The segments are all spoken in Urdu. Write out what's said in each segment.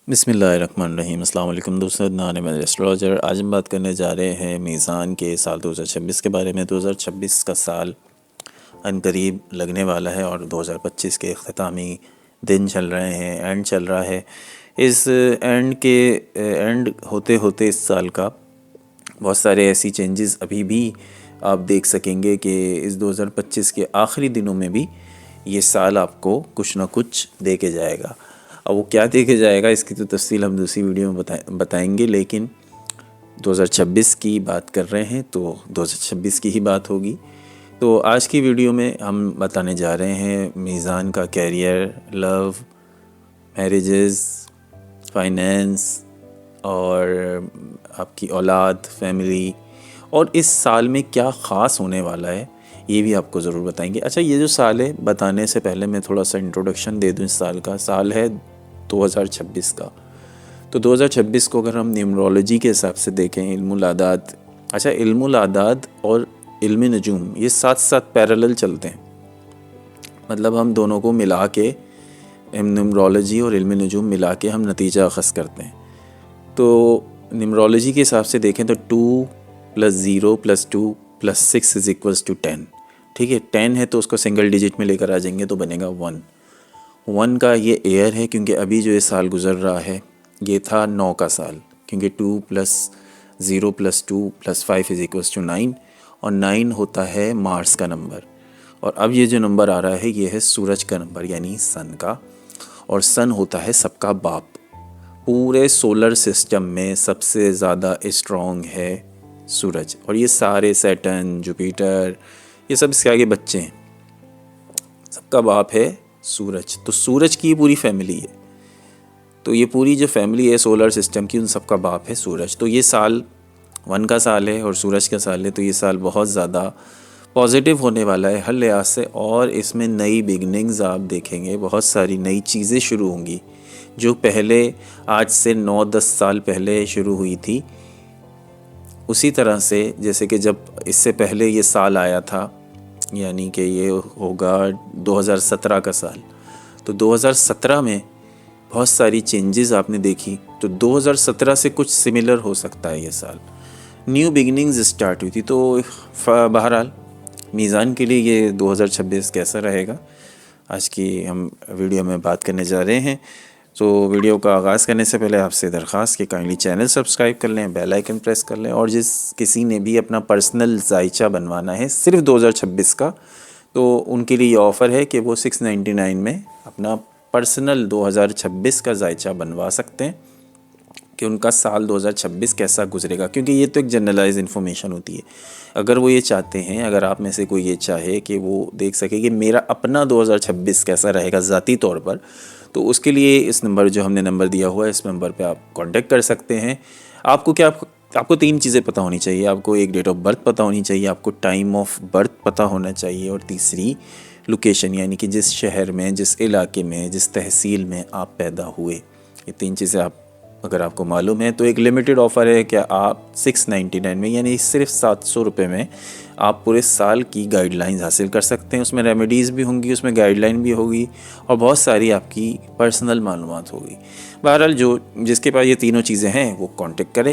بسم اللہ الرحمن الرحیم۔ السلام علیکم دوستوں، نان میں ایسٹرولوجر۔ آج ہم بات کرنے جا رہے ہیں میزان کے سال 2026 کے بارے میں۔ 2026 کا سال ان قریب لگنے والا ہے اور 2025 کے اختتامی دن چل رہے ہیں، اینڈ چل رہا ہے۔ اس اینڈ ہوتے ہوتے اس سال کا بہت سارے ایسی چینجز ابھی بھی آپ دیکھ سکیں گے کہ اس 2025 کے آخری دنوں میں بھی یہ سال آپ کو کچھ نہ کچھ دے کے جائے گا۔ اب وہ کیا دے کے جائے گا اس کی تو تفصیل ہم دوسری ویڈیو میں بتائیں گے، لیکن 2026 کی بات کر رہے ہیں تو 2026 کی ہی بات ہوگی۔ تو آج کی ویڈیو میں ہم بتانے جا رہے ہیں میزان کا کیریئر، لو، میریجز، فائنینس اور آپ کی اولاد، فیملی، اور اس سال میں کیا خاص ہونے والا ہے یہ بھی آپ کو ضرور بتائیں گے۔ اچھا، یہ جو سال ہے بتانے سے پہلے میں تھوڑا سا انٹروڈکشن دے دوں۔ اس سال کا سال ہے 2026 کا۔ تو 2026 کو اگر ہم نیمرولوجی کے حساب سے دیکھیں، علم الاعداد، اچھا علم الاعداد اور علم نجوم یہ ساتھ ساتھ پیرالل چلتے ہیں، مطلب ہم دونوں کو ملا کے، نیمرولوجی اور علم نجوم ملا کے ہم نتیجہ اخذ کرتے ہیں۔ تو نیمرولوجی کے حساب سے دیکھیں تو 2 + 0 + 2 + 6 = 10، ٹھیک ہے۔ 10 ہے تو اس کو سنگل ڈیجٹ میں لے کر آ جائیں گے تو بنے گا 1۔ 1 کا یہ ایئر ہے کیونکہ ابھی جو یہ سال گزر رہا ہے یہ تھا 9 کا سال، کیونکہ 2 + 0 + 2 + 5 = 9، اور 9 ہوتا ہے مارس کا نمبر، اور اب یہ جو نمبر آ رہا ہے یہ ہے سورج کا نمبر یعنی سن کا، اور سن ہوتا ہے سب کا باپ۔ پورے سولر سسٹم میں سب سے زیادہ اسٹرانگ ہے سورج، اور یہ سارے سیٹرن، جوپیٹر، یہ سب اس کے آگے بچے ہیں۔ سب کا باپ ہے سورج، تو سورج کی پوری فیملی ہے، تو یہ پوری جو فیملی ہے سولر سسٹم کی ان سب کا باپ ہے سورج۔ تو یہ سال 1 کا سال ہے اور سورج کا سال ہے، تو یہ سال بہت زیادہ پازیٹیو ہونے والا ہے ہر لحاظ سے، اور اس میں نئی بگننگز آپ دیکھیں گے، بہت ساری نئی چیزیں شروع ہوں گی جو پہلے آج سے 9-10 سال پہلے شروع ہوئی تھی۔ اسی طرح سے جیسے کہ جب اس سے پہلے یہ سال آیا تھا، یعنی کہ یہ ہوگا 2017 کا سال، تو 2017 میں بہت ساری چینجز آپ نے دیکھی، تو 2017 سے کچھ سملر ہو سکتا ہے یہ سال، نیو بگننگز اسٹارٹ ہوئی تھی۔ تو بہرحال میزان کے لیے یہ 2026 کیسا رہے گا آج کی ہم ویڈیو میں بات کرنے جا رہے ہیں۔ تو ویڈیو کا آغاز کرنے سے پہلے آپ سے درخواست کہ کائنڈلی چینل سبسکرائب کر لیں، بیل آئیکن پریس کر لیں، اور جس کسی نے بھی اپنا پرسنل ذائچہ بنوانا ہے صرف 2026 کا، تو ان کے لیے یہ آفر ہے کہ وہ 699 میں اپنا پرسنل 2026 کا ذائچہ بنوا سکتے ہیں کہ ان کا سال 2026 کیسا گزرے گا، کیونکہ یہ تو ایک جنرلائز انفارمیشن ہوتی ہے۔ اگر وہ یہ چاہتے ہیں، اگر آپ میں سے کوئی یہ چاہے کہ وہ دیکھ سکے کہ میرا اپنا 2026 کیسا رہے گا ذاتی طور پر، تو اس کے لیے اس نمبر جو ہم نے نمبر دیا ہوا ہے اس نمبر پہ آپ کانٹیکٹ کر سکتے ہیں۔ آپ کو 3 چیزیں پتہ ہونی چاہیے۔ آپ کو ایک ڈیٹ آف برتھ پتہ ہونی چاہیے، آپ کو ٹائم آف برتھ پتہ ہونا چاہیے، اور تیسری لوکیشن، یعنی کہ جس شہر میں، جس علاقے میں، جس تحصیل میں آپ پیدا ہوئے۔ یہ 3 چیزیں اگر آپ کو معلوم ہے تو ایک لیمیٹڈ آفر ہے کہ آپ 699 میں یعنی صرف 700 روپے میں آپ پورے سال کی گائیڈ لائنز حاصل کر سکتے ہیں۔ اس میں ریمیڈیز بھی ہوں گی، اس میں گائیڈ لائن بھی ہوگی، اور بہت ساری آپ کی پرسنل معلومات ہوگی۔ بہرحال جس کے پاس یہ تینوں چیزیں ہیں وہ کانٹیکٹ کرے،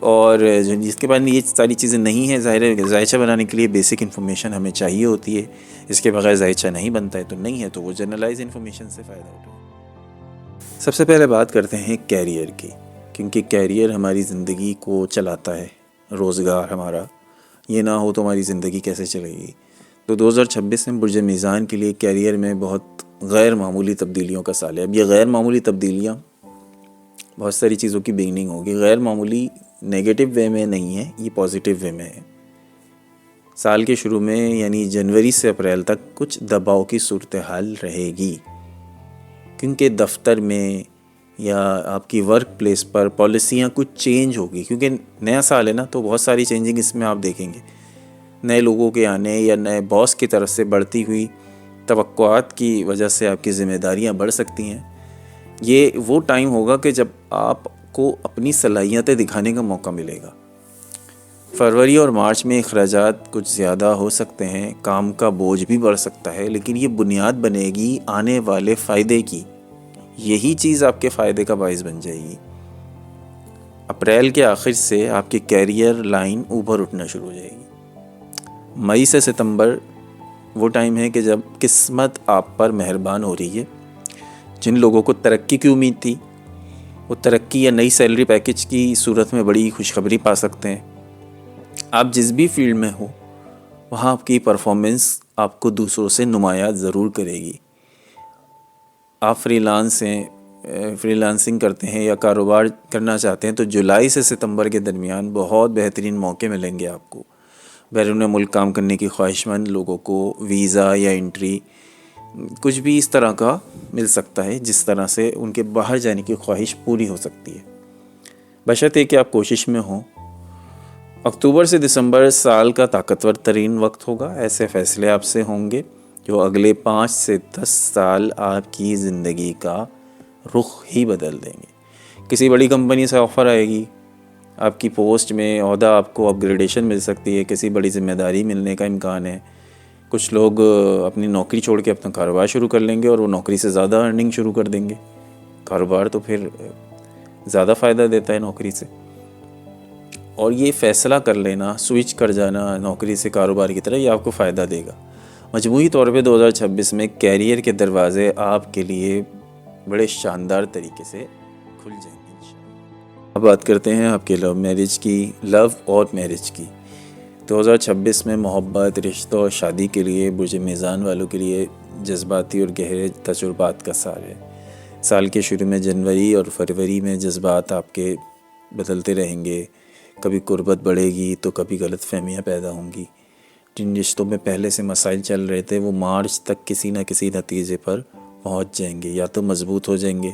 اور جس کے پاس یہ ساری چیزیں نہیں ہیں، ظاہر ہے ذائچہ بنانے کے لیے بیسک انفارمیشن ہمیں چاہیے ہوتی ہے، اس کے بغیر ذائچہ نہیں بنتا ہے، تو نہیں ہے تو وہ جنرلائز انفارمیشن سے فائدہ اٹھائے۔ سب سے پہلے بات کرتے ہیں کیریئر کی، کیونکہ کیریئر ہماری زندگی کو چلاتا ہے، روزگار ہمارا، یہ نہ ہو تو ہماری زندگی کیسے چلے گی۔ تو 2026 میں برج میزان کے لیے کیریئر میں بہت غیر معمولی تبدیلیوں کا سال ہے۔ اب یہ غیر معمولی تبدیلیاں بہت ساری چیزوں کی بگننگ ہوگی، غیر معمولی نیگیٹو وے میں نہیں ہے، یہ پازیٹیو وے میں ہے۔ سال کے شروع میں یعنی جنوری سے اپریل تک کچھ دباؤ کی صورتحال رہے گی، کیونکہ دفتر میں یا آپ کی ورک پلیس پر پالیسیاں کچھ چینج ہوگی، کیونکہ نیا سال ہے نا، تو بہت ساری چینجنگ اس میں آپ دیکھیں گے۔ نئے لوگوں کے آنے یا نئے باس کی طرف سے بڑھتی ہوئی توقعات کی وجہ سے آپ کی ذمہ داریاں بڑھ سکتی ہیں۔ یہ وہ ٹائم ہوگا کہ جب آپ کو اپنی صلاحیتیں دکھانے کا موقع ملے گا۔ فروری اور مارچ میں اخراجات کچھ زیادہ ہو سکتے ہیں، کام کا بوجھ بھی بڑھ سکتا ہے، لیکن یہ بنیاد بنے گی آنے والے فائدے کی، یہی چیز آپ کے فائدے کا باعث بن جائے گی۔ اپریل کے آخر سے آپ کی کیریئر لائن اوپر اٹھنا شروع ہو جائے گی۔ مئی سے ستمبر وہ ٹائم ہے کہ جب قسمت آپ پر مہربان ہو رہی ہے۔ جن لوگوں کو ترقی کی امید تھی وہ ترقی یا نئی سیلری پیکج کی صورت میں بڑی خوشخبری پا سکتے ہیں۔ آپ جس بھی فیلڈ میں ہو وہاں آپ کی پرفارمنس آپ کو دوسروں سے نمایاں ضرور کرے گی۔ آپ فری لانسنگ کرتے ہیں یا کاروبار کرنا چاہتے ہیں تو جولائی سے ستمبر کے درمیان بہت بہترین موقع ملیں گے آپ کو۔ بیرون ملک کام کرنے کی خواہش مند لوگوں کو ویزا یا انٹری کچھ بھی اس طرح کا مل سکتا ہے جس طرح سے ان کے باہر جانے کی خواہش پوری ہو سکتی ہے، بشرطے کہ آپ کوشش میں ہوں۔ اکتوبر سے دسمبر سال کا طاقتور ترین وقت ہوگا۔ ایسے فیصلے آپ سے ہوں گے جو اگلے 5 سے 10 سال آپ کی زندگی کا رخ ہی بدل دیں گے۔ کسی بڑی کمپنی سے آفر آئے گی، آپ کی پوسٹ میں عہدہ آپ کو اپ گریڈیشن مل سکتی ہے، کسی بڑی ذمہ داری ملنے کا امکان ہے۔ کچھ لوگ اپنی نوکری چھوڑ کے اپنا کاروبار شروع کر لیں گے اور وہ نوکری سے زیادہ ارننگ شروع کر دیں گے۔ کاروبار تو پھر زیادہ فائدہ دیتا ہے نوکری سے، اور یہ فیصلہ کر لینا، سوئچ کر جانا نوکری سے کاروبار کی طرح، یہ آپ کو فائدہ دے گا۔ مجموعی طور پہ 2026 میں کیریئر کے دروازے آپ کے لیے بڑے شاندار طریقے سے کھل جائیں گے انشاءاللہ۔ اب بات کرتے ہیں آپ کے لو اور میرج کی۔ 2026 میں محبت، رشتوں اور شادی کے لیے برج میزان والوں کے لیے جذباتی اور گہرے تجربات کا سال ہے۔ سال کے شروع میں جنوری اور فروری میں جذبات آپ کے بدلتے رہیں گے۔ کبھی قربت بڑھے گی تو کبھی غلط فہمیاں پیدا ہوں گی۔ جن رشتوں میں پہلے سے مسائل چل رہے تھے وہ مارچ تک کسی نہ کسی نتیجے پر پہنچ جائیں گے، یا تو مضبوط ہو جائیں گے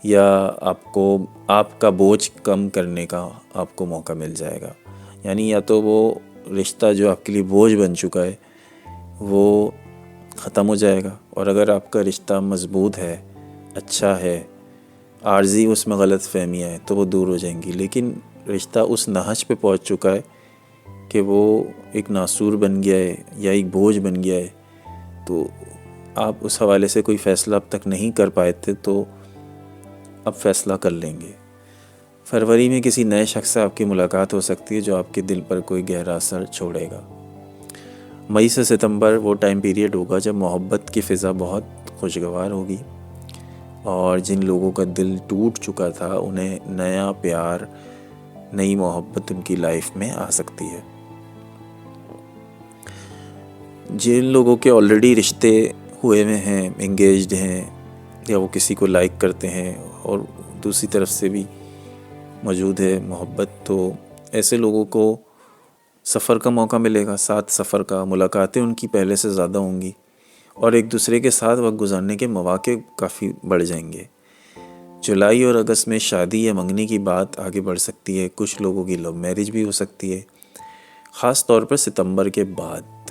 یا آپ کا بوجھ کم کرنے کا آپ کو موقع مل جائے گا۔ یعنی یا تو وہ رشتہ جو آپ کے لیے بوجھ بن چکا ہے وہ ختم ہو جائے گا، اور اگر آپ کا رشتہ مضبوط ہے، اچھا ہے، عارضی اس میں غلط فہمیاں ہیں تو وہ دور ہو جائیں گی۔ لیکن رشتہ اس نہج پہ پہنچ چکا ہے کہ وہ ایک ناسور بن گیا ہے یا ایک بوجھ بن گیا ہے، تو آپ اس حوالے سے کوئی فیصلہ اب تک نہیں کر پائے تھے تو اب فیصلہ کر لیں گے۔ فروری میں کسی نئے شخص سے آپ کی ملاقات ہو سکتی ہے جو آپ کے دل پر کوئی گہرا اثر چھوڑے گا۔ مئی سے ستمبر وہ ٹائم پیریڈ ہوگا جب محبت کی فضا بہت خوشگوار ہوگی، اور جن لوگوں کا دل ٹوٹ چکا تھا انہیں نیا پیار، نئی محبت ان کی لائف میں آ سکتی ہے۔ جن لوگوں کے آلریڈی رشتے ہوئے ہوئے ہیں، انگیجڈ ہیں، یا وہ کسی کو لائک کرتے ہیں اور دوسری طرف سے بھی موجود ہے محبت، تو ایسے لوگوں کو سفر کا موقع ملے گا، ساتھ سفر کا، ملاقاتیں ان کی پہلے سے زیادہ ہوں گی، اور ایک دوسرے کے ساتھ وقت گزارنے کے مواقع کافی بڑھ جائیں گے۔ جولائی اور اگست میں شادی یا منگنی کی بات آگے بڑھ سکتی ہے۔ کچھ لوگوں کی لو میرج بھی ہو سکتی ہے، خاص طور پر ستمبر کے بعد۔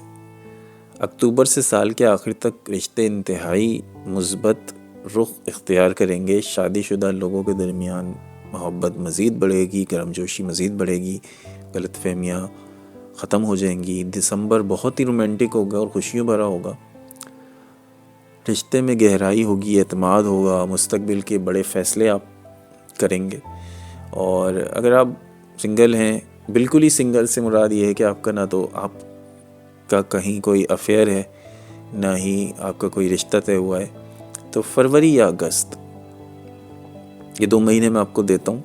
اکتوبر سے سال کے آخر تک رشتے انتہائی مثبت رخ اختیار کریں گے۔ شادی شدہ لوگوں کے درمیان محبت مزید بڑھے گی، گرم جوشی مزید بڑھے گی، غلط فہمیاں ختم ہو جائیں گی۔ دسمبر بہت ہی رومانٹک ہوگا اور خوشیوں بھرا ہوگا۔ رشتے میں گہرائی ہوگی، اعتماد ہوگا، مستقبل کے بڑے فیصلے آپ کریں گے۔ اور اگر آپ سنگل ہیں، بالکل ہی سنگل سے مراد یہ ہے کہ آپ کا نہ تو آپ کا کہیں کوئی افیئر ہے، نہ ہی آپ کا کوئی رشتہ طے ہوا ہے، تو فروری یا اگست، یہ 2 مہینے میں آپ کو دیتا ہوں۔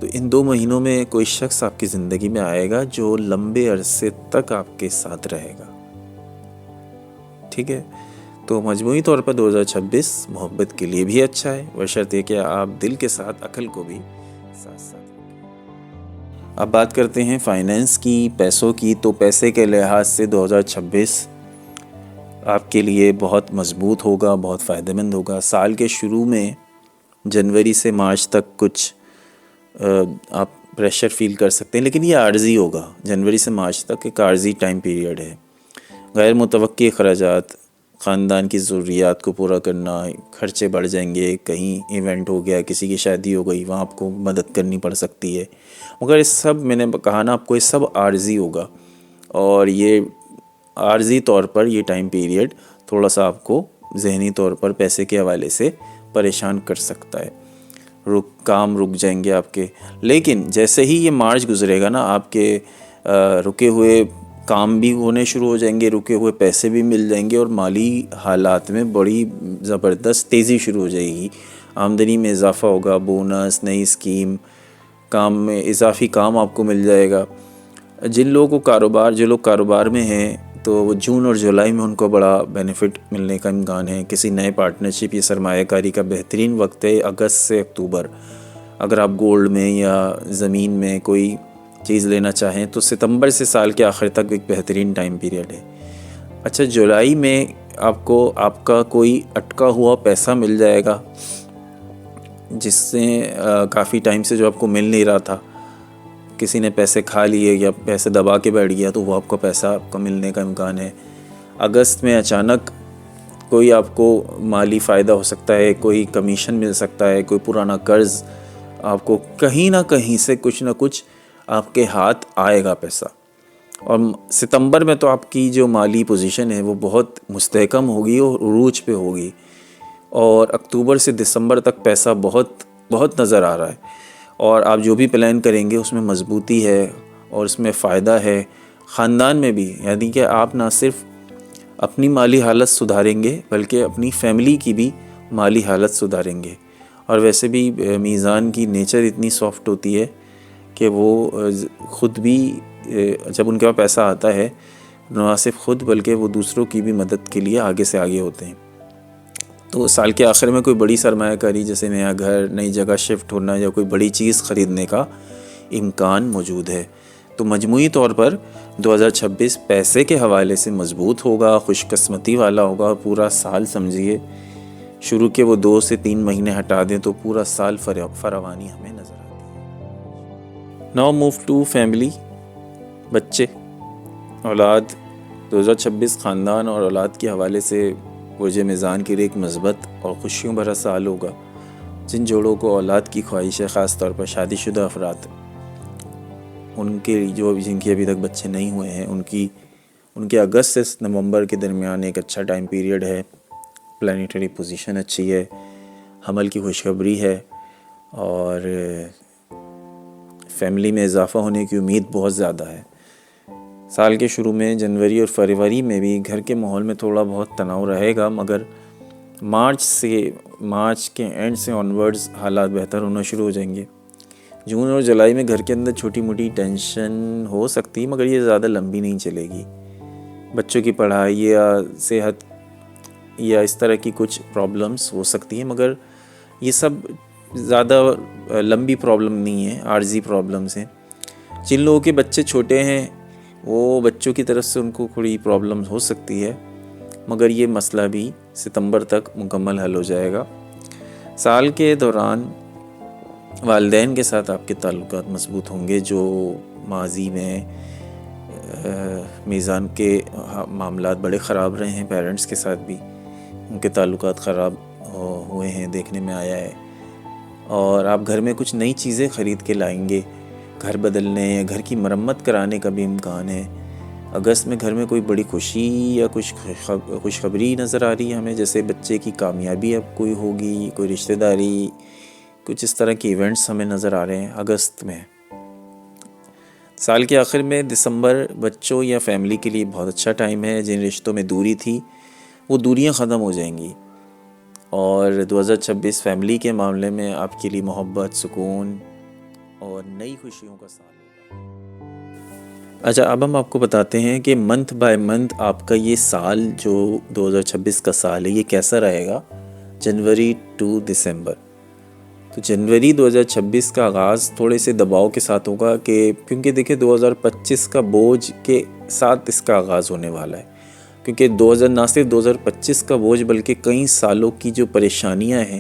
تو ان 2 مہینوں میں کوئی شخص آپ کی زندگی میں آئے گا جو لمبے عرصے تک آپ کے ساتھ رہے گا، ٹھیک ہے؟ تو مجموعی طور پر 2026 محبت کے لیے بھی اچھا ہے، بشرطے کہ آپ دل کے ساتھ عقل کو بھی ساتھ ساتھ رکھیں۔ اب بات کرتے ہیں فائنینس کی، پیسوں کی۔ تو پیسے کے لحاظ سے 2026 آپ کے لیے بہت مضبوط ہوگا، بہت فائدہ مند ہوگا۔ سال کے شروع میں جنوری سے مارچ تک کچھ آپ پریشر فیل کر سکتے ہیں، لیکن یہ عارضی ہوگا۔ جنوری سے مارچ تک ایک عارضی ٹائم پیریڈ ہے۔ غیر متوقع اخراجات، خاندان کی ضروریات کو پورا کرنا، خرچے بڑھ جائیں گے، کہیں ایونٹ ہو گیا، کسی کی شادی ہو گئی، وہاں آپ کو مدد کرنی پڑ سکتی ہے، مگر اس سب میں نے کہا نا آپ کو، یہ سب عارضی ہوگا، اور یہ عارضی طور پر یہ ٹائم پیریڈ تھوڑا سا آپ کو ذہنی طور پر پیسے کے حوالے سے پریشان کر سکتا ہے، کام رک جائیں گے آپ کے. لیکن جیسے ہی یہ مارچ گزرے گا نا، آپ کے رکے ہوئے کام بھی ہونے شروع ہو جائیں گے، رکے ہوئے پیسے بھی مل جائیں گے، اور مالی حالات میں بڑی زبردست تیزی شروع ہو جائے گی. آمدنی میں اضافہ ہوگا، بونس، نئی اسکیم، کام میں اضافی کام آپ کو مل جائے گا. جو لوگ کاروبار میں ہیں تو وہ جون اور جولائی میں ان کو بڑا بینیفٹ ملنے کا امکان ہے. کسی نئے پارٹنرشپ یا سرمایہ کاری کا بہترین وقت ہے اگست سے اکتوبر. اگر آپ گولڈ میں یا زمین میں کوئی چیز لینا چاہیں تو ستمبر سے سال کے آخر تک ایک بہترین ٹائم پیریڈ ہے. اچھا، جولائی میں آپ کا کوئی اٹکا ہوا پیسہ مل جائے گا، جس سے کافی ٹائم سے جو آپ کو مل نہیں رہا تھا، کسی نے پیسے کھا لیے یا پیسے دبا کے بیٹھ گیا، تو وہ آپ کو پیسہ آپ کو ملنے کا امکان ہے. اگست میں اچانک کوئی آپ کو مالی فائدہ ہو سکتا ہے، کوئی کمیشن مل سکتا ہے، کوئی پرانا قرض آپ کو کہیں نہ کہیں سے کچھ نہ کچھ آپ کے ہاتھ آئے گا پیسہ. اور ستمبر میں تو آپ کی جو مالی پوزیشن ہے وہ بہت مستحکم ہوگی اور عروج پہ ہوگی، اور اکتوبر سے دسمبر تک پیسہ بہت بہت نظر آ رہا ہے. اور آپ جو بھی پلان کریں گے اس میں مضبوطی ہے اور اس میں فائدہ ہے. خاندان میں بھی، یعنی کہ آپ نہ صرف اپنی مالی حالت سدھاریں گے بلکہ اپنی فیملی کی بھی مالی حالت سدھاریں گے. اور ویسے بھی میزان کی نیچر اتنی سافٹ ہوتی ہے کہ وہ خود بھی جب ان کے پاس پیسہ آتا ہے نہ صرف خود بلکہ وہ دوسروں کی بھی مدد کے لیے آگے سے آگے ہوتے ہیں. تو سال کے آخر میں کوئی بڑی سرمایہ کاری جیسے نیا گھر، نئی جگہ شفٹ ہونا یا کوئی بڑی چیز خریدنے کا امکان موجود ہے. تو مجموعی طور پر 2026 پیسے کے حوالے سے مضبوط ہوگا، خوش قسمتی والا ہوگا. پورا سال سمجھیے، شروع کے وہ 2 سے 3 مہینے ہٹا دیں تو پورا سال فراوانی ہمیں نظر آتی ہے. ناؤ موو ٹو فیملی، بچے، اولاد. 2026 خاندان اور اولاد کے حوالے سے برج میزان کے لیے ایک مثبت اور خوشیوں بھرا سال ہوگا. جن جوڑوں کو اولاد کی خواہش ہے، خاص طور پر شادی شدہ افراد، جن کے ابھی تک بچے نہیں ہوئے ہیں، ان کے اگست سے نومبر کے درمیان ایک اچھا ٹائم پیریڈ ہے. پلانیٹری پوزیشن اچھی ہے، حمل کی خوشخبری ہے، اور فیملی میں اضافہ ہونے کی امید بہت زیادہ ہے. سال کے شروع میں جنوری اور فروری میں بھی گھر کے ماحول میں تھوڑا بہت تناؤ رہے گا، مگر مارچ کے اینڈ سے آنورڈز حالات بہتر ہونا شروع ہو جائیں گے. جون اور جولائی میں گھر کے اندر چھوٹی موٹی ٹینشن ہو سکتی ہے، مگر یہ زیادہ لمبی نہیں چلے گی. بچوں کی پڑھائی یا صحت یا اس طرح کی کچھ پرابلمز ہو سکتی ہیں، مگر یہ سب زیادہ لمبی پرابلم نہیں ہیں، عارضی پرابلمز ہیں. جن لوگوں کے بچے چھوٹے ہیں وہ بچوں کی طرف سے ان کو تھوڑی پرابلم ہو سکتی ہے، مگر یہ مسئلہ بھی ستمبر تک مکمل حل ہو جائے گا. سال کے دوران والدین کے ساتھ آپ کے تعلقات مضبوط ہوں گے. جو ماضی میں میزان کے معاملات بڑے خراب رہے ہیں، پیرنٹس کے ساتھ بھی ان کے تعلقات خراب ہوئے ہیں، دیکھنے میں آیا ہے. اور آپ گھر میں کچھ نئی چیزیں خرید کے لائیں گے، گھر بدلنے یا گھر کی مرمت کرانے کا بھی امکان ہے. اگست میں گھر میں کوئی بڑی خوشی یا کچھ خوشخبری نظر آ رہی ہے ہمیں، جیسے بچے کی کامیابی اب کوئی ہوگی، کوئی رشتہ داری، کچھ اس طرح کی ایونٹس ہمیں نظر آ رہے ہیں اگست میں. سال کے آخر میں دسمبر بچوں یا فیملی کے لیے بہت اچھا ٹائم ہے. جن رشتوں میں دوری تھی وہ دوریاں ختم ہو جائیں گی، اور 2026 فیملی کے معاملے میں آپ کے لیے محبت، سکون اور نئی خوشیوں کا سال ہوگا. اچھا، اب ہم آپ کو بتاتے ہیں کہ منتھ بائی منتھ آپ کا یہ سال جو 2026 کا سال ہے یہ کیسا رہے گا، جنوری ٹو دسمبر. تو جنوری 2026 کا آغاز تھوڑے سے دباؤ کے ساتھ ہوگا، کیونکہ دیکھیں 2025 کا بوجھ کے ساتھ اس کا آغاز ہونے والا ہے. کیونکہ نہ صرف 2025 کا بوجھ بلکہ کئی سالوں کی جو پریشانیاں ہیں،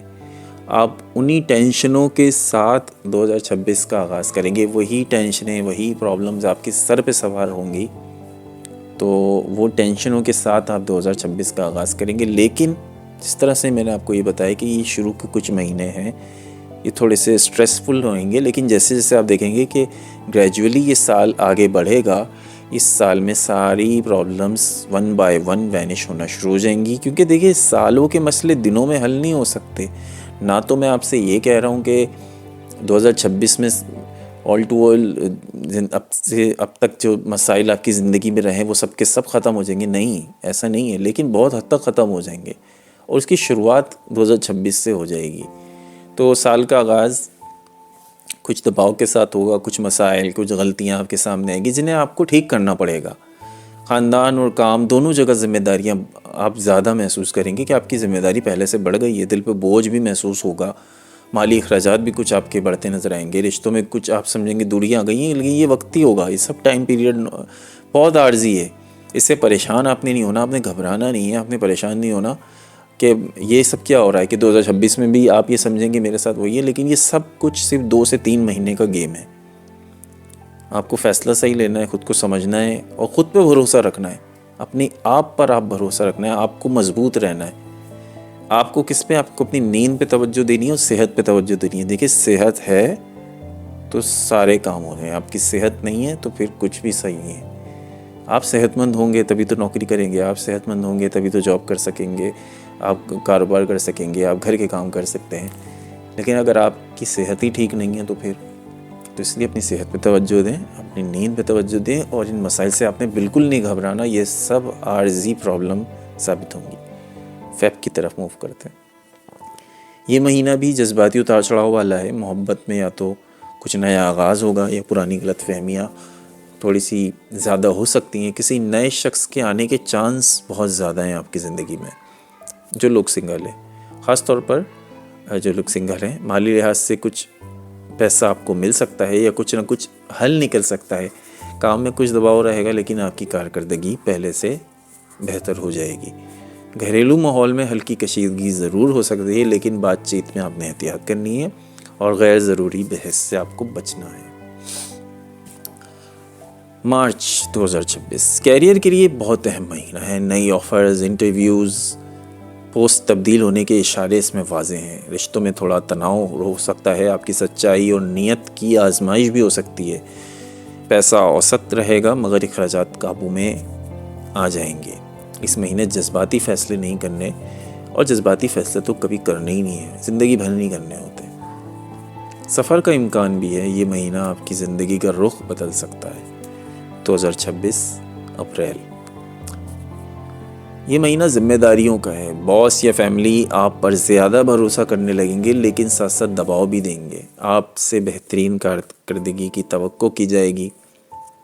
آپ انہی ٹینشنوں کے ساتھ 2026 کا آغاز کریں گے. وہی ٹینشنیں، وہی پرابلمز آپ کے سر پہ سوار ہوں گی، تو وہ ٹینشنوں کے ساتھ آپ 2026 کا آغاز کریں گے. لیکن جس طرح سے میں نے آپ کو یہ بتایا کہ یہ شروع کے کچھ مہینے ہیں، یہ تھوڑے سے اسٹریسفل ہوئیں گے، لیکن جیسے جیسے آپ دیکھیں گے کہ گریجولی یہ سال آگے بڑھے گا، اس سال میں ساری problems one by one vanish ہونا شروع ہو جائیں گی، کیونکہ دیکھیے سالوں کے مسئلے دنوں میں حل نہیں ہو سکتے. نہ تو میں آپ سے یہ کہہ رہا ہوں کہ 2026 میں آل ٹو آل اب تک جو مسائل آپ کی زندگی میں رہیں وہ سب کے سب ختم ہو جائیں گے، نہیں ایسا نہیں ہے، لیکن بہت حد تک ختم ہو جائیں گے اور اس کی شروعات 2026 سے ہو جائے گی. تو سال کا آغاز کچھ دباؤ کے ساتھ ہوگا، کچھ مسائل، کچھ غلطیاں آپ کے سامنے آئیں گی جنہیں آپ کو ٹھیک کرنا پڑے گا. خاندان اور کام دونوں جگہ ذمہ داریاں آپ زیادہ محسوس کریں گے کہ آپ کی ذمہ داری پہلے سے بڑھ گئی ہے، دل پہ بوجھ بھی محسوس ہوگا، مالی اخراجات بھی کچھ آپ کے بڑھتے نظر آئیں گے، رشتوں میں کچھ آپ سمجھیں گے دوریاں آ گئی ہیں، لیکن یہ وقتی ہوگا، یہ سب ٹائم پیریڈ بہت عارضی ہے. اس سے پریشان آپ نے نہیں ہونا، آپ نے گھبرانا نہیں ہے، آپ نے پریشان نہیں ہونا کہ یہ سب کیا ہو رہا ہے، کہ 2026 میں بھی آپ یہ سمجھیں گے میرے ساتھ وہی ہے، لیکن یہ سب کچھ صرف 2 سے 3 مہینے کا گیم ہے. آپ کو فیصلہ صحیح لینا ہے، خود کو سمجھنا ہے اور خود پہ بھروسہ رکھنا ہے، اپنی آپ پر آپ بھروسہ رکھنا ہے، آپ کو مضبوط رہنا ہے. آپ کو کس پہ، آپ کو اپنی نیند پہ توجہ دینی ہے اور صحت پہ توجہ دینی ہے. دیکھیے صحت ہے تو سارے کام ہو رہے ہیں، آپ کی صحت نہیں ہے تو پھر کچھ بھی صحیح نہیں ہے. آپ صحت مند ہوں گے تبھی تو نوکری کریں گے، آپ صحت مند ہوں گے تبھی تو جاب کر سکیں گے، آپ کاروبار کر سکیں گے، آپ گھر کے کام کر سکتے ہیں. لیکن اگر آپ کی صحت ہی ٹھیک نہیں ہے تو اس لیے اپنی صحت پہ توجہ دیں، اپنی نیند پہ توجہ دیں، اور ان مسائل سے آپ نے بالکل نہیں گھبرانا، یہ سب عارضی پرابلم ثابت ہوں گی. فیب کی طرف موو کرتے ہیں. یہ مہینہ بھی جذباتی اتار چڑھاؤ والا ہے. محبت میں یا تو کچھ نیا آغاز ہوگا یا پرانی غلط فہمیاں تھوڑی سی زیادہ ہو سکتی ہیں. کسی نئے شخص کے آنے کے چانس بہت زیادہ ہیں آپ کی زندگی میں. جو لوگ سنگل ہیں، خاص طور پر جو لوگ سنگل ہیں، مالی لحاظ سے کچھ پیسہ آپ کو مل سکتا ہے یا کچھ نہ کچھ حل نکل سکتا ہے. کام میں کچھ دباؤ رہے گا لیکن آپ کی کارکردگی پہلے سے بہتر ہو جائے گی. گھریلو ماحول میں ہلکی کشیدگی ضرور ہو سکتی ہے، لیکن بات چیت میں آپ نے احتیاط کرنی ہے اور غیر ضروری بحث سے آپ کو بچنا ہے. مارچ 2026 کیریئر کے لیے بہت اہم مہینہ ہے. نئی آفرز، انٹرویوز، پوسٹ تبدیل ہونے کے اشارے اس میں واضح ہیں. رشتوں میں تھوڑا تناؤ ہو سکتا ہے، آپ کی سچائی اور نیت کی آزمائش بھی ہو سکتی ہے. پیسہ اوسط رہے گا مگر اخراجات قابو میں آ جائیں گے. اس مہینے جذباتی فیصلے نہیں کرنے، اور جذباتی فیصلے تو کبھی کرنے ہی نہیں ہیں، زندگی بھر نہیں کرنے ہوتے. سفر کا امکان بھی ہے. یہ مہینہ آپ کی زندگی کا رخ بدل سکتا ہے. 2026 اپریل. یہ مہینہ ذمہ داریوں کا ہے. باس یا فیملی آپ پر زیادہ بھروسہ کرنے لگیں گے، لیکن ساتھ ساتھ دباؤ بھی دیں گے. آپ سے بہترین کارکردگی کی توقع کی جائے گی،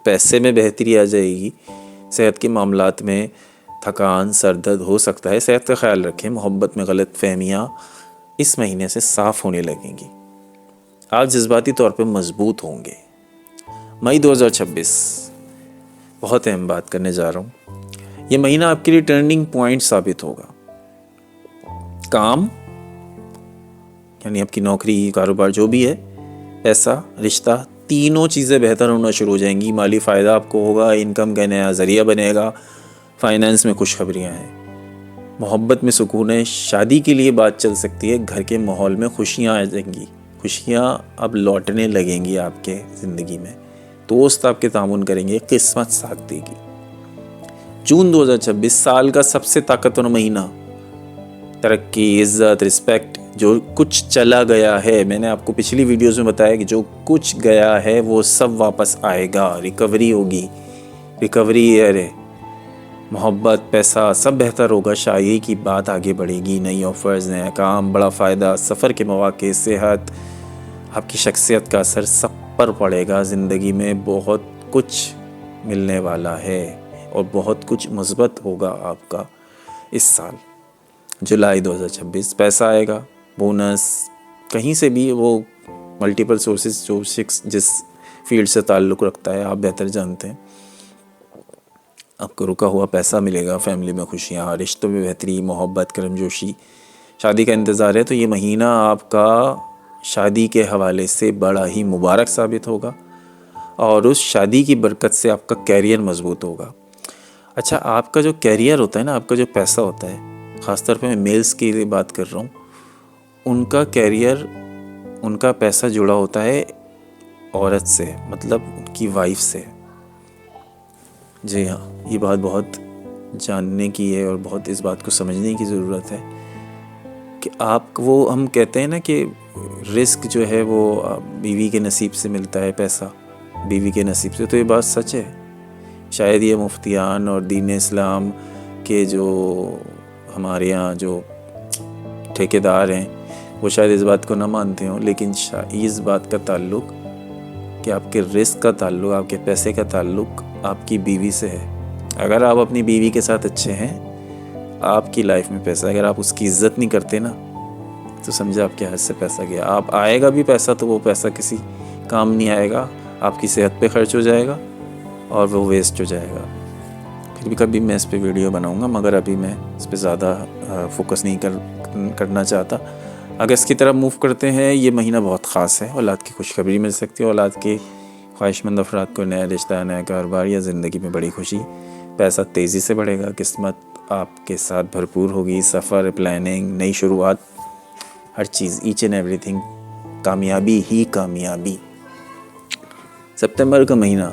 پیسے میں بہتری آ جائے گی. صحت کے معاملات میں تھکان، سر درد ہو سکتا ہے، صحت کا خیال رکھیں. محبت میں غلط فہمیاں اس مہینے سے صاف ہونے لگیں گی. آپ جذباتی طور پہ مضبوط ہوں گے. مئی 2026 بہت اہم بات کرنے جا رہا ہوں. یہ مہینہ آپ کے لیے ٹرننگ پوائنٹ ثابت ہوگا. کام یعنی آپ کی نوکری، کاروبار جو بھی ہے، پیسہ، رشتہ، تینوں چیزیں بہتر ہونا شروع ہو جائیں گی. مالی فائدہ آپ کو ہوگا، انکم کا نیا ذریعہ بنے گا. فائنینس میں خوشخبریاں ہیں. محبت میں سکون ہے. شادی کے لیے بات چل سکتی ہے. گھر کے ماحول میں خوشیاں آ جائیں گی. خوشیاں اب لوٹنے لگیں گی آپ کے زندگی میں. دوست آپ کے تعاون کریں گے. قسمت ساتھ دے گی. جون 2026 سال کا سب سے طاقتور مہینہ. ترقی، عزت، رسپیکٹ. جو کچھ چلا گیا ہے، میں نے آپ کو پچھلی ویڈیوز میں بتایا کہ جو کچھ گیا ہے وہ سب واپس آئے گا. ریکوری ہوگی. ریکوری ایئر ہے. محبت، پیسہ سب بہتر ہوگا. شاعری کی بات آگے بڑھے گی. نئی آفرز، نیا کام، بڑا فائدہ، سفر کے مواقع، صحت، آپ کی شخصیت کا اثر سب پر پڑے گا. زندگی میں بہت کچھ ملنے والا ہے اور بہت کچھ مثبت ہوگا آپ کا اس سال. جولائی 2026 پیسہ آئے گا، بونس، کہیں سے بھی، وہ ملٹیپل سورسز، جو شخص جس فیلڈ سے تعلق رکھتا ہے آپ بہتر جانتے ہیں. آپ کو رکا ہوا پیسہ ملے گا. فیملی میں خوشیاں، رشتوں میں بہتری، محبت، کرم جوشی. شادی کا انتظار ہے تو یہ مہینہ آپ کا شادی کے حوالے سے بڑا ہی مبارک ثابت ہوگا، اور اس شادی کی برکت سے آپ کا کیریئر مضبوط ہوگا. اچھا، آپ کا جو کیریئر ہوتا ہے نا، آپ کا جو پیسہ ہوتا ہے، خاص طور پہ میں میلز کی بات کر رہا ہوں، ان کا کیریئر، ان کا پیسہ جڑا ہوتا ہے عورت سے، مطلب ان کی وائف سے. جی ہاں، یہ بات بہت جاننے کی ہے اور بہت اس بات کو سمجھنے کی ضرورت ہے کہ وہ ہم کہتے ہیں نا کہ رزق جو ہے وہ بیوی کے نصیب سے ملتا ہے، پیسہ بیوی کے نصیب سے، تو یہ بات سچ ہے۔ شاید یہ مفتیان اور دین اسلام کے جو ہمارے یہاں جو ٹھیکیدار ہیں وہ شاید اس بات کو نہ مانتے ہوں، لیکن اس بات کا تعلق کہ آپ کے رزق کا تعلق، آپ کے پیسے کا تعلق آپ کی بیوی سے ہے۔ اگر آپ اپنی بیوی کے ساتھ اچھے ہیں، آپ کی لائف میں پیسہ، اگر آپ اس کی عزت نہیں کرتے نا تو سمجھے آپ کے ہاتھ سے پیسہ گیا۔ آپ آئے گا بھی پیسہ تو وہ پیسہ کسی کام نہیں آئے گا، آپ کی صحت پہ خرچ ہو جائے گا اور وہ ویسٹ ہو جائے گا۔ پھر بھی کبھی میں اس پہ ویڈیو بناؤں گا، مگر ابھی میں اس پہ زیادہ فوکس نہیں کرنا چاہتا۔ اگست کی طرف موو کرتے ہیں۔ یہ مہینہ بہت خاص ہے، اولاد کی خوشخبری مل سکتی ہے، اولاد کے خواہش مند افراد کو نیا رشتہ، نیا کاروبار یا زندگی میں بڑی خوشی، پیسہ تیزی سے بڑھے گا، قسمت آپ کے ساتھ بھرپور ہوگی، سفر، پلاننگ، نئی شروعات، ہر چیز، ایچ اینڈ ایوری تھنگ، کامیابی ہی کامیابی۔ سپتمبر کا مہینہ،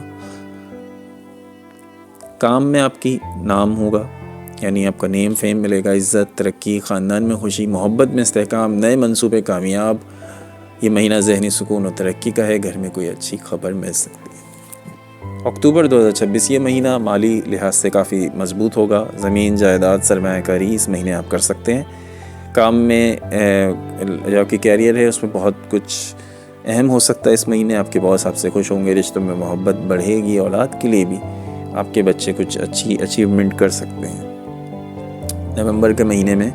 کام میں آپ کی نام ہوگا، یعنی آپ کا نیم فیم ملے گا، عزت، ترقی، خاندان میں خوشی، محبت میں استحکام، نئے منصوبے کامیاب۔ یہ مہینہ ذہنی سکون و ترقی کا ہے، گھر میں کوئی اچھی خبر مل سکتی ہے۔ اکتوبر 2026، یہ مہینہ مالی لحاظ سے کافی مضبوط ہوگا، زمین، جائیداد، سرمایہ کاری اس مہینے آپ کر سکتے ہیں۔ کام میں جو آپ کی کیریئر ہے اس میں بہت کچھ اہم ہو سکتا ہے اس مہینے، آپ کے باس آپ سے خوش ہوں گے، رشتوں میں محبت بڑھے گی، اولاد کے لیے بھی آپ کے بچے کچھ اچھی اچیومنٹ کر سکتے ہیں۔ نومبر کے مہینے میں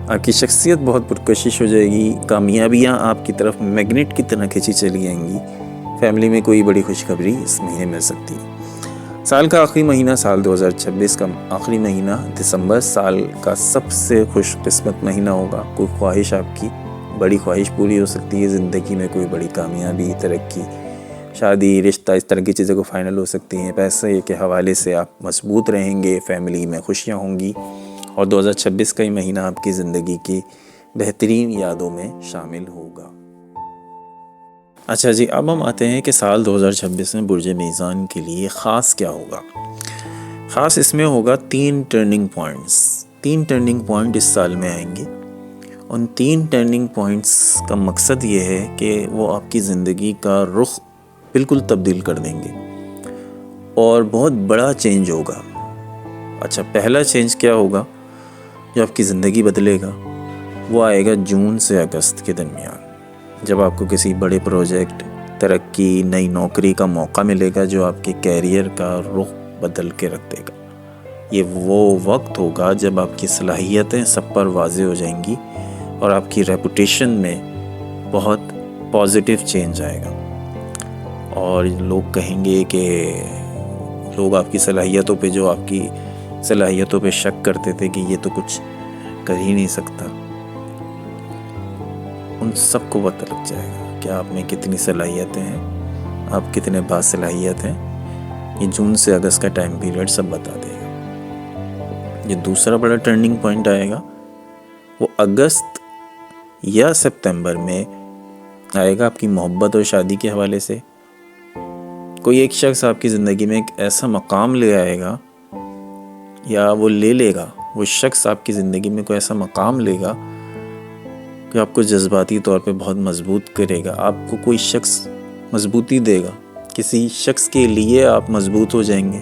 آپ کی شخصیت بہت پرکشش ہو جائے گی، کامیابیاں آپ کی طرف میگنیٹ کی طرح کھینچی چلی آئیں گی، فیملی میں کوئی بڑی خوشخبری اس مہینے مل سکتی ہے۔ سال کا آخری مہینہ، سال 2026 کا آخری مہینہ دسمبر، سال کا سب سے خوش قسمت مہینہ ہوگا۔ کوئی خواہش، آپ کی بڑی خواہش پوری ہو سکتی ہے، زندگی میں کوئی بڑی کامیابی، ترقی، شادی، رشتہ، اس طرح کی چیزیں کو فائنل ہو سکتی ہیں۔ پیسے کے حوالے سے آپ مضبوط رہیں گے، فیملی میں خوشیاں ہوں گی، اور 2026 کا ہی مہینہ آپ کی زندگی کی بہترین یادوں میں شامل ہوگا۔ اچھا جی، اب ہم آتے ہیں کہ سال 2026 میں برج میزان کے لیے خاص کیا ہوگا۔ خاص اس میں ہوگا 3 ٹرننگ پوائنٹس۔ 3 ٹرننگ پوائنٹ اس سال میں آئیں گے۔ ان 3 ٹرننگ پوائنٹس کا مقصد یہ ہے کہ وہ آپ کی زندگی کا رخ بالکل تبدیل کر دیں گے اور بہت بڑا چینج ہوگا۔ اچھا، پہلا چینج کیا ہوگا جو آپ کی زندگی بدلے گا؟ وہ آئے گا جون سے اگست کے درمیان، جب آپ کو کسی بڑے پروجیکٹ، ترقی، نئی نوکری کا موقع ملے گا جو آپ کے کیریئر کا رخ بدل کے رکھ دے گا۔ یہ وہ وقت ہوگا جب آپ کی صلاحیتیں سب پر واضح ہو جائیں گی اور آپ کی ریپوٹیشن میں بہت پازیٹیو چینج آئے گا، اور لوگ کہیں گے کہ لوگ آپ کی صلاحیتوں پہ، جو آپ کی صلاحیتوں پہ شک کرتے تھے کہ یہ تو کچھ کر ہی نہیں سکتا، ان سب کو پتہ لگ جائے گا کہ آپ میں کتنی صلاحیتیں ہیں، آپ کتنے باصلاحیت ہیں۔ یہ جون سے اگست کا ٹائم پیریڈ سب بتا دے گا۔ یہ دوسرا بڑا ٹرننگ پوائنٹ آئے گا، وہ اگست یا سپتمبر میں آئے گا، آپ کی محبت اور شادی کے حوالے سے۔ کوئی ایک شخص آپ کی زندگی میں ایک ایسا مقام لے آئے گا، یا وہ لے لے گا، وہ شخص آپ کی زندگی میں کوئی ایسا مقام لے گا کہ آپ کو جذباتی طور پہ بہت مضبوط کرے گا۔ آپ کو کوئی شخص مضبوطی دے گا، کسی شخص کے لیے آپ مضبوط ہو جائیں گے۔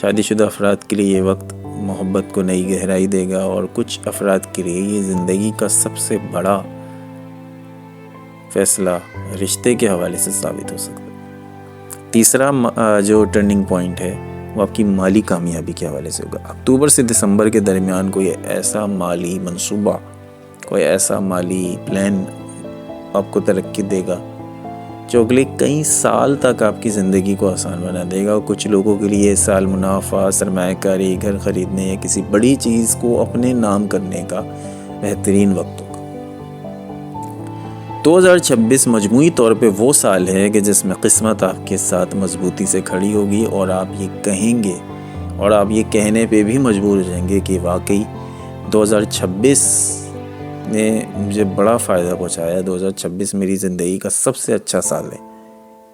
شادی شدہ افراد کے لیے یہ وقت محبت کو نئی گہرائی دے گا، اور کچھ افراد کے لیے یہ زندگی کا سب سے بڑا فیصلہ رشتے کے حوالے سے ثابت ہو سکتا ہے۔ تیسرا جو ٹرننگ پوائنٹ ہے وہ آپ کی مالی کامیابی کے حوالے سے ہوگا۔ اکتوبر سے دسمبر کے درمیان کوئی ایسا مالی منصوبہ، کوئی ایسا مالی پلان آپ کو ترقی دے گا جو اگلے کئی سال تک آپ کی زندگی کو آسان بنا دے گا۔ اور کچھ لوگوں کے لیے اس سال منافع، سرمایہ کاری، گھر خریدنے یا کسی بڑی چیز کو اپنے نام کرنے کا بہترین وقت ہوگا۔ 2026 مجموعی طور پہ وہ سال ہے کہ جس میں قسمت آپ کے ساتھ مضبوطی سے کھڑی ہوگی، اور آپ یہ کہیں گے اور آپ یہ کہنے پہ بھی مجبور ہو جائیں گے کہ واقعی 2026 نے مجھے بڑا فائدہ پہنچایا، 2026 میری زندگی کا سب سے اچھا سال ہے،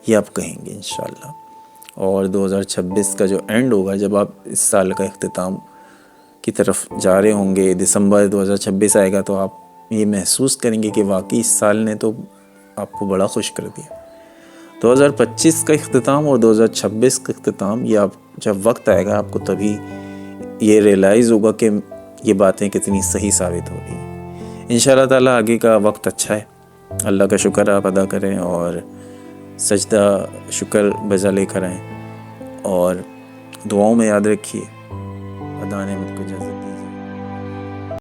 یہ آپ کہیں گے انشاءاللہ۔ اور 2026 کا جو اینڈ ہوگا، جب آپ اس سال کا اختتام کی طرف جا رہے ہوں گے، دسمبر 2026 آئے گا، تو آپ یہ محسوس کریں گے کہ واقعی اس سال نے تو آپ کو بڑا خوش کر دیا۔ 2025 کا اختتام اور 2026 کا اختتام، یہ آپ جب وقت آئے گا آپ کو تبھی یہ ریئلائز ہوگا کہ یہ باتیں کتنی صحیح ثابت ہو رہی ہیں۔ انشاءاللہ تعالیٰ آگے کا وقت اچھا ہے، اللہ کا شکر آپ ادا کریں اور سجدہ شکر بجا لے کر آئیں، اور دعاؤں میں یاد رکھیے، خدا نعمت کو جزائے۔